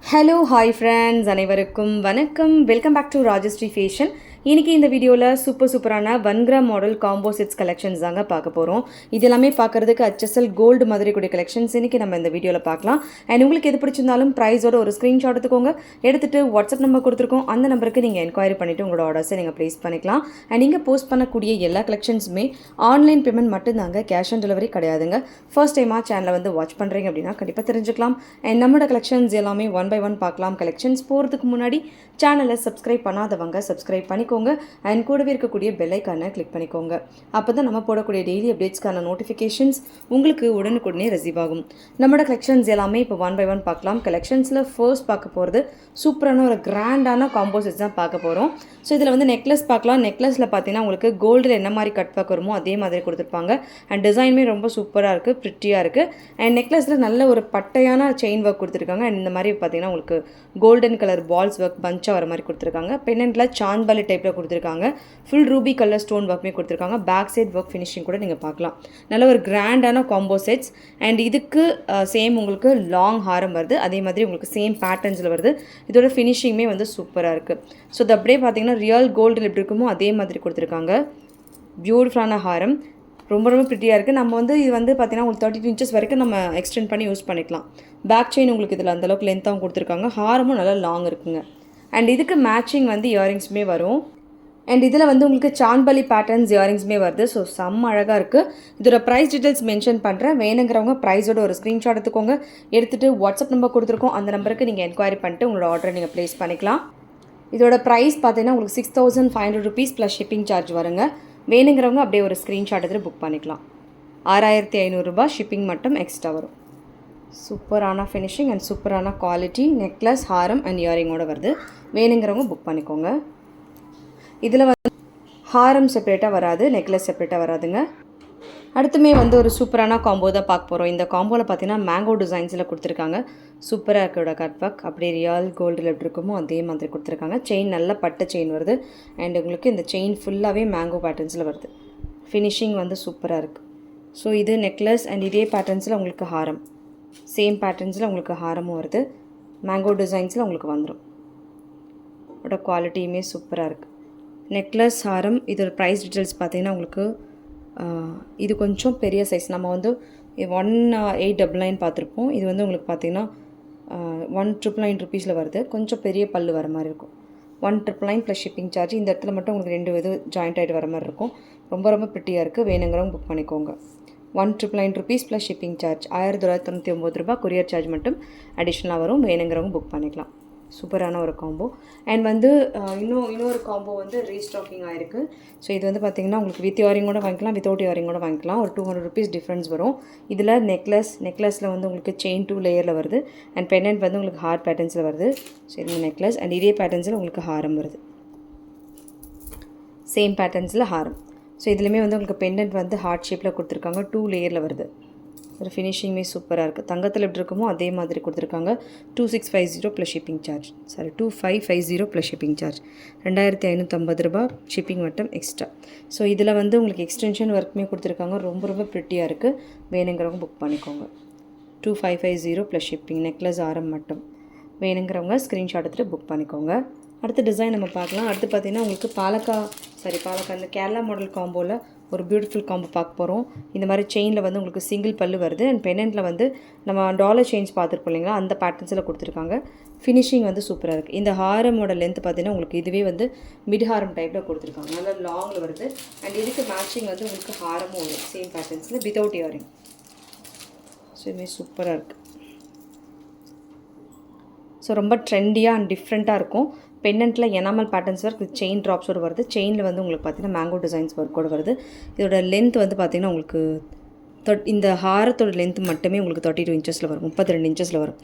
Hello hi friends அனைவருக்கும் வணக்கம். Welcome back to Rajashree fashion. இன்றைக்கி இந்த வீடியோவில் சூப்பரான 1 gram model combo sets collections தாங்க பார்க்க போகிறோம். இது எல்லாமே பார்க்குறதுக்கு HSL கோல்டு மாதிரி கூடிய கலெக்ஷன்ஸ் இன்றைக்கி நம்ம இந்த வீடியோவில் பார்க்கலாம். அண்ட் உங்களுக்கு எது பிடிச்சிருந்தாலும் ப்ரைஸோட ஒரு ஸ்க்ரீன்ஷாட் எடுத்துக்கோங்க. எடுத்துகிட்டு வாட்ஸ்அப் நம்பர் கொடுத்துருக்கோம், அந்த நம்பருக்கு நீங்கள் என்கொயரி பண்ணிவிட்டு உங்களோட ஆர்டர்ஸை நீங்கள் ப்ளேஸ் பண்ணிக்கலாம். அண்ட் நீங்கள் போஸ்ட் பண்ணக்கூடிய எல்லா கலெக்ஷன்ஸுமே ஆன்லைன் பேமெண்ட் மட்டும்தாங்க, கேஷ் ஆன் டெலிவரி கிடையாதுங்க. ஃபர்ஸ்ட் டைமாக சேனலை வந்து வாட்ச் பண்ணுறீங்க அப்படின்னா கண்டிப்பாக தெரிஞ்சுக்கலாம். அண்ட் நம்மளோட கலெக்ஷன்ஸ் எல்லாமே 1 by 1 பார்க்கலாம். கலெக்ஷன்ஸ் போகிறதுக்கு முன்னாடி சேனலை சப்ஸ்கிரைப் பண்ணாதவங்க சப்ஸ்கிரைப் பண்ணிக்கோங்க. அண்ட் கூடவே இருக்கக்கூடிய பெல் ஐக்கானை கிளிக் பண்ணிக்கோங்க. அப்போ தான் நம்ம போடக்கூடிய டெய்லி அப்டேட்ஸ்க்கான நோட்டிஃபிகேஷன்ஸ் உங்களுக்கு உடனுக்குடனே ரிசீவ் ஆகும். நம்மளோட கலெக்ஷன்ஸ் எல்லாமே இப்போ 1 by 1 பார்க்கலாம். கலெக்ஷன்ஸில் ஃபர்ஸ்ட் பார்க்க போகிறது சூப்பரான ஒரு கிராண்டான காம்போ செட்ஸ் தான் பார்க்க போகிறோம். ஸோ இதில் வந்து நெக்லஸ் பார்க்கலாம். நெக்லஸில் பார்த்தீங்கன்னா உங்களுக்கு கோல்டில் என்ன மாதிரி கட் பேக் வருமோ அதே மாதிரி கொடுத்துருப்பாங்க. அண்ட் டிசைனுமே ரொம்ப சூப்பராக இருக்குது, ப்ரிட்டியாக இருக்குது. அண்ட் நெக்லஸில் நல்ல ஒரு பட்டையான செயின் ஒர்க் கொடுத்துருக்காங்க. அண்ட் இந்த மாதிரி பார்த்தீங்கன்னா உங்களுக்கு கோல்டன் கலர் பால்ஸ் ஒர்க் பஞ்சாக வர மாதிரி கொடுத்துருக்காங்க. பென்னெண்ட்டில் சாந்த்பாலி டைப்பில் கொடுத்துருக்காங்க. ஃபுல் ரூபி கலர் ஸ்டோன் ஒர்க்குமே கொடுத்துருக்காங்க. பேக் சைட் ஒர்க் ஃபினிஷிங் கூட நீங்கள் பார்க்கலாம். நல்ல ஒரு கிராண்டான காம்போ செட்ஸ். அண்ட் இதுக்கு சேம் உங்களுக்கு லாங் ஹாரம் வருது, அதே மாதிரி உங்களுக்கு சேம் பேட்டர்ன்ஸில் வருது. இதோட ஃபினிஷிங்குமே வந்து சூப்பராக இருக்குது. ஸோ இது அப்படியே பார்த்தீங்கன்னா ரியல் கோல்டில் எப்படி இருக்குமோ அதே மாதிரி கொடுத்துருக்காங்க. பியூட்டிஃபுல்லான ஹாரம், ரொம்ப ப்ரிட்டியாக இருக்குது. நம்ம வந்து இது வந்து பார்த்தீங்கன்னா உங்களுக்கு 32 inches வரைக்கும் நம்ம எக்ஸ்டெண்ட் பண்ணி யூஸ் பண்ணிக்கலாம். பேக் செயின் உங்களுக்கு இதில் அந்தளவுக்கு லென்த்தாகவும் கொடுத்துருக்காங்க. ஹாரமும் நல்லா லாங் இருக்குங்க. அண்ட் இதுக்கு மேட்சிங் வந்து இயரிங்ஸுமே வரும். அண்ட் இதில் வந்து உங்களுக்கு சாந்த்பாலி பேட்டர்ன்ஸ் இயரிங்ஸுமே வருது. ஸோ செம்ம அழகாக இருக்குது. இதோட ப்ரைஸ் டீட்டெயில்ஸ் மென்ஷன் பண்ணுறேன். வேணுங்கிறவங்க ப்ரைஸோட ஒரு ஸ்க்ரீன்ஷாட் எடுத்துக்கோங்க. எடுத்துகிட்டு வாட்ஸ்அப் நம்பர் கொடுத்துருக்கோம், அந்த நம்பருக்கு நீங்கள் என்கொயரி பண்ணிட்டு உங்களோட ஆர்டரை நீங்கள் ப்ளேஸ் பண்ணிக்கலாம். இதோட ப்ரைஸ் பார்த்தீங்கன்னா உங்களுக்கு 6500 rupees ப்ளஸ் ஷிப்பிங் சார்ஜ் வருங்க. வேணுங்கிறவங்க அப்படியே ஒரு ஸ்க்ரீன்ஷாட் எடுத்துகிட்டு புக் பண்ணிக்கலாம். 6500 ரூபாய் ஷிப்பிங் மட்டும் எக்ஸ்ட்ரா வரும். சூப்பரான ஃபினிஷிங் அண்ட் சூப்பரான குவாலிட்டி. நெக்லஸ், ஹாரம் அண்ட் இயரிங்கோடு வருது. வேணுங்கிறவங்க புக் பண்ணிக்கோங்க. இதில் வந்து ஹாரம் செப்பரேட்டாக வராது, நெக்லஸ் செப்பரேட்டாக வராதுங்க. அடுத்துமே வந்து ஒரு சூப்பரான காம்போ தான் பார்க்க போகிறோம். இந்த காம்போவில் பார்த்தீங்கன்னா மேங்கோ டிசைன்ஸில் கொடுத்துருக்காங்க. சூப்பராக இருக்கோட கட் ஒர்க் அப்படியே ரியல் கோல்டில் எப்படி இருக்குமோ அதே மாதிரி கொடுத்துருக்காங்க. செயின் நல்ல பட்டை செயின் வருது. அண்ட் உங்களுக்கு இந்த செயின் ஃபுல்லாகவே மேங்கோ பேட்டர்ன்ஸில் வருது. ஃபினிஷிங் வந்து சூப்பராக இருக்குது. ஸோ இது நெக்லஸ் அண்ட் இதே பேட்டர்ன்ஸில் உங்களுக்கு ஹாரம், சேம் பேட்டர்ன்ஸில் உங்களுக்கு ஹாரமும் வருது. மேங்கோ டிசைன்ஸில் உங்களுக்கு வந்துடும். இதோட குவாலிட்டியுமே சூப்பராக இருக்குது. நெக்லஸ், ஹாரம். இதோட ப்ரைஸ் டீட்டெயில்ஸ் பார்த்தீங்கன்னா உங்களுக்கு இது கொஞ்சம் பெரிய சைஸ். நம்ம வந்து 1899 பார்த்துருப்போம். இது வந்து உங்களுக்கு பார்த்தீங்கன்னா 1999 rupeesல வருது. கொஞ்சம் பெரிய பல்லு வர மாதிரி இருக்கும். 1999 ப்ளஸ் ஷிப்பிங் சார்ஜ். இந்த இடத்துல மட்டும் உங்களுக்கு 2 இது ஜாயிண்ட் ஆகிட்டு வர மாதிரி இருக்கும். ரொம்ப ப்ரிட்டியாக இருக்குது. வேணுங்கிறவங்க புக் பண்ணிக்கோங்க. 1999 rupees ப்ளஸ் ஷிப்பிங் சார்ஜ். 1999 ரூபாய். கொரியர் சார்ஜ் மட்டும் அடிஷ்னலாக வரும். வேணுங்கிறவங்க புக் பண்ணிக்கலாம். சூப்பரான ஒரு காம்போ. அண்ட் வந்து இன்னொரு காம்போ வந்து ரீஸ்டாக்கிங் ஆகிருக்கு. ஸோ இது வந்து பார்த்திங்கன்னா உங்களுக்கு வித் இயரிங்கோட வாங்கிக்கலாம், வித்தவுட் இயரிங்கோட வாங்கிக்கலாம். ஒரு 200 rupees டிஃப்ரென்ஸ் வரும். இதில் நெக்லஸில் வந்து உங்களுக்கு செயின் 2 லேயரில் வருது. அண்ட் பென்னெண்ட் வந்து உங்களுக்கு ஹார்ட் பேட்டர்ன்ஸில் வருது. ஸோ இது நெக்லஸ் அண்ட் இதே பேட்டர்ன்ஸில் உங்களுக்கு ஹாரம் வருது. சேம் பேட்டர்ன்ஸில் ஹாரம். ஸோ இதுலேயுமே வந்து உங்களுக்கு பென்னெண்ட் வந்து ஹார்ட் ஷேப்பில் கொடுத்துருக்காங்க. 2 லேயரில் வருது. ஒரு ஃபினிஷிங்குமே சூப்பராக இருக்குது. தங்கத்தில் எப்படி இருக்குமோ அதே மாதிரி கொடுத்துருக்காங்க. 2650 plus shipping charge. 2550 plus shipping charge. 2550 ரூபாய் ஷிப்பிங் மட்டும் எக்ஸ்ட்ரா. ஸோ இதில் வந்து உங்களுக்கு எக்ஸ்டென்ஷன் ஒர்க்குமே கொடுத்துருக்காங்க. ரொம்ப ப்ரிட்டியாக இருக்குது. வேணுங்கிறவங்க புக் பண்ணிக்கோங்க. 2550 ப்ளஸ் ஷிப்பிங். நெக்லஸ், ஆரம் மட்டும். வேணுங்கிறவங்க ஸ்க்ரீன்ஷாட் எடுத்துகிட்டு புக் பண்ணிக்கோங்க. அடுத்த டிசைன் நம்ம பார்க்கலாம். அடுத்து பார்த்திங்கன்னா உங்களுக்கு பாலக்கா இந்த கேரளா மாடல் காம்போவில் ஒரு பியூட்டிஃபுல் காம்போ பார்க்க போகிறோம். இந்த மாதிரி செயினில் வந்து உங்களுக்கு சிங்கிள் பல்லு வருது. அண்ட் பென்னெண்ட்டில் வந்து நம்ம டாலர் செயின்ஸ் பார்த்துருப்போம் இல்லைங்களா, அந்த பேட்டர்ன்ஸில் கொடுத்துருக்காங்க. ஃபினிஷிங் வந்து சூப்பராக இருக்குது. இந்த ஹாரமோட லென்த் பார்த்தீங்கன்னா உங்களுக்கு இதுவே வந்து மிட் ஹாரம் டைப்பில் கொடுத்துருக்காங்க. நல்லா லாங்கில் வருது. அண்ட் இதுக்கு மேட்சிங் வந்து உங்களுக்கு ஹாரமும் வரும். சேம் பேட்டர்ன்ஸில் வித்தவுட் இயரிங். ஸோ இதுவே சூப்பராக இருக்குது. ஸோ ரொம்ப ட்ரெண்டியாக அண்ட் டிஃப்ரெண்ட்டாக இருக்கும். பென்னெண்ட்டில் enamel patterns work with chain ட்ராப்ஸோடு வருது. செயினில் வந்து உங்களுக்கு பார்த்தீங்கன்னா மேங்கோ டிசைன்ஸ் ஒர்க்கோடு வருது. இதோட லென்த் வந்து பார்த்திங்கன்னா உங்களுக்கு இந்த ஹாரத்தோட லென்த் மட்டுமே உங்களுக்கு 32 inchஸில் வரும், 32 inchஸில் வரும்.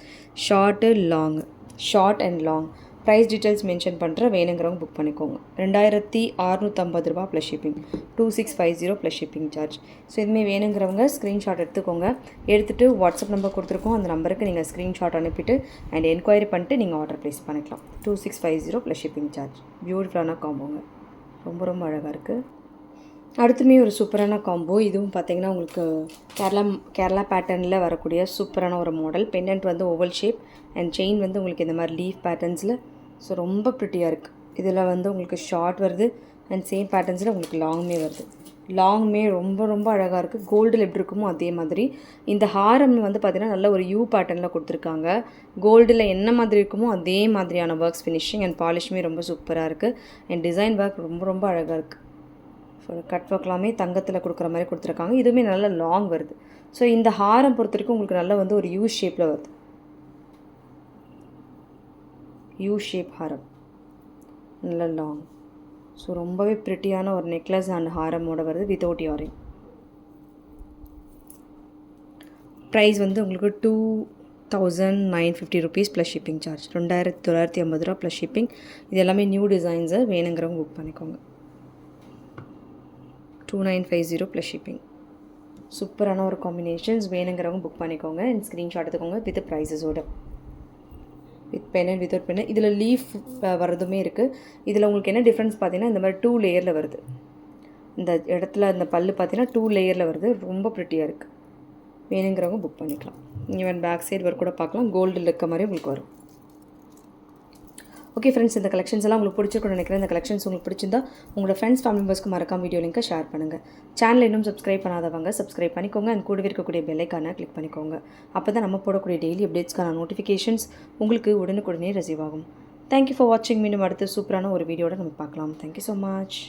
Short and long. Price details mention பண்ணுறேன். வேணுங்கிறவங்க புக் பண்ணிக்கோங்க. 2650 ரூபாய் plus shipping. 2650 plus shipping charge. So இதுமாதிரி வேணுங்கிறவங்க ஸ்க்ரீன்ஷாட் எடுத்துக்கோங்க. எடுத்துகிட்டு வாட்ஸ்அப் நம்பர் கொடுத்துருக்கோம், அந்த நம்பருக்கு நீங்கள் ஸ்க்ரீன்ஷாட் அனுப்பிட்டு அண்ட் என்கொயரி பண்ணிட்டு நீங்கள் ஆர்டர் ப்ளேஸ் பண்ணிக்கலாம். 2650 ப்ளஸ் ஷிப்பிங் சார்ஜ். பியூட்டிஃபுல்லான காம்போங்க. ரொம்ப அழகாக இருக்குது. அடுத்துமே ஒரு சூப்பரான காம்போ. இதுவும் பார்த்தீங்கன்னா உங்களுக்கு கேரளா பேட்டர்னில் வரக்கூடிய சூப்பரான ஒரு மாடல். பெண்டன்ட் வந்து ஓவல் ஷேப் அண்ட் செயின் வந்து உங்களுக்கு இந்த மாதிரி லீஃப் பேட்டர்ன்ஸில். ஸோ ரொம்ப ப்ரிட்டியாக இருக்குது. இதில் வந்து உங்களுக்கு ஷார்ட் வருது அண்ட் சேம் பேட்டர்ன்ஸில் உங்களுக்கு லாங்குமே வருது. லாங்குமே ரொம்ப ரொம்ப அழகாக இருக்குது. கோல்டில் எப்படி இருக்குமோ அதே மாதிரி. இந்த ஹாரம் வந்து பார்த்திங்கன்னா நல்ல ஒரு யூ பேட்டர்னில் கொடுத்துருக்காங்க. கோல்டில் என்ன மாதிரி இருக்குமோ அதே மாதிரியான ஒர்க்ஸ் ஃபினிஷிங் அண்ட் பாலிஷுமே ரொம்ப சூப்பராக இருக்குது. அண்ட் டிசைன் ஒர்க் ரொம்ப ரொம்ப அழகாக இருக்குது. ஸோ கட் ஒர்க்லாமே தங்கத்தில் கொடுக்குற மாதிரி கொடுத்துருக்காங்க. இதுவுமே நல்ல லாங் வருது. ஸோ இந்த ஹாரம் பொறுத்த வரைக்கும் உங்களுக்கு நல்ல வந்து ஒரு யூ ஷேப்பில் வருது. யூ ஷேப் ஹாரம் நல்ல லாங். ஸோ ரொம்பவே ப்ரிட்டியான ஒரு நெக்லஸ் அண்ட் ஹாரமோட வருது வித்தவுட் இயரிங். ப்ரைஸ் வந்து உங்களுக்கு 2950 ருபீஸ் ப்ளஸ் ஷிப்பிங் சார்ஜ். 2950 ரூபா ப்ளஸ் ஷிப்பிங். இது எல்லாமே நியூ டிசைன்ஸு. வேணுங்கிறவங்க புக் பண்ணிக்கோங்க. 2950 ப்ளஸ் ஷிப்பிங். சூப்பரான ஒரு காம்பினேஷன்ஸ். வேணுங்கிறவங்க புக் பண்ணிக்கோங்க அண்ட் ஸ்க்ரீன்ஷாட் எடுத்துக்கோங்க வித் ப்ரைஸஸோட. With pen and without pen. இதில் லீஃப் வர்றதுமே இருக்குது. இதில் உங்களுக்கு என்ன டிஃப்ரென்ஸ் பார்த்தீங்கன்னா இந்த மாதிரி 2 லேயரில் வருது. இந்த இடத்துல இந்த பல்லு பார்த்தீங்கன்னா 2 லேயரில் வருது. ரொம்ப ப்ரிட்டியாக இருக்குது. வேணுங்கிறவங்க புக் பண்ணிக்கலாம். ஈவன் பேக் சைடு ஒர்க் கூட பார்க்கலாம். கோல்டில் இருக்க மாதிரி உங்களுக்கு வரும். ஓகே ஃப்ரெண்ட்ஸ், இந்த கலெக்ஷன்ஸ் எல்லாம் உங்களுக்கு பிடிச்சிருக்குன்னு நினைக்கிறேன். இந்த கலெக்ஷன்ஸ் உங்களுக்கு பிடிச்சிருந்தா உங்களோட ஃப்ரெண்ட்ஸ் ஃபேமிலி மெம்பர்ஸ்க்கு மறக்காம வீடியோ லிங்கை ஷேர் பண்ணுங்கள். சேனல் இன்னும் சப்ஸ்கிரைப் பண்ணாதவங்க சப்ஸ்கிரைப் பண்ணிக்கோங்க அண்ட் கூடவே இருக்கக்கூடிய பெல் ஐக்கானை கிளிக் பண்ணிக்கோங்க. அப்போ தான் நம்ம போடக்கூடிய டெய்லி அப்டேட்ஸ்க்கான நோட்டிஃபிகேஷன்ஸ் உங்களுக்கு உடனுக்குடனே ரிசீவ் ஆகும். தேங்க்யூ ஃபார் வாட்சிங். மீண்டும் அடுத்து சூப்பரான ஒரு வீடியோட நம்ம பார்க்கலாம். Thank you so much.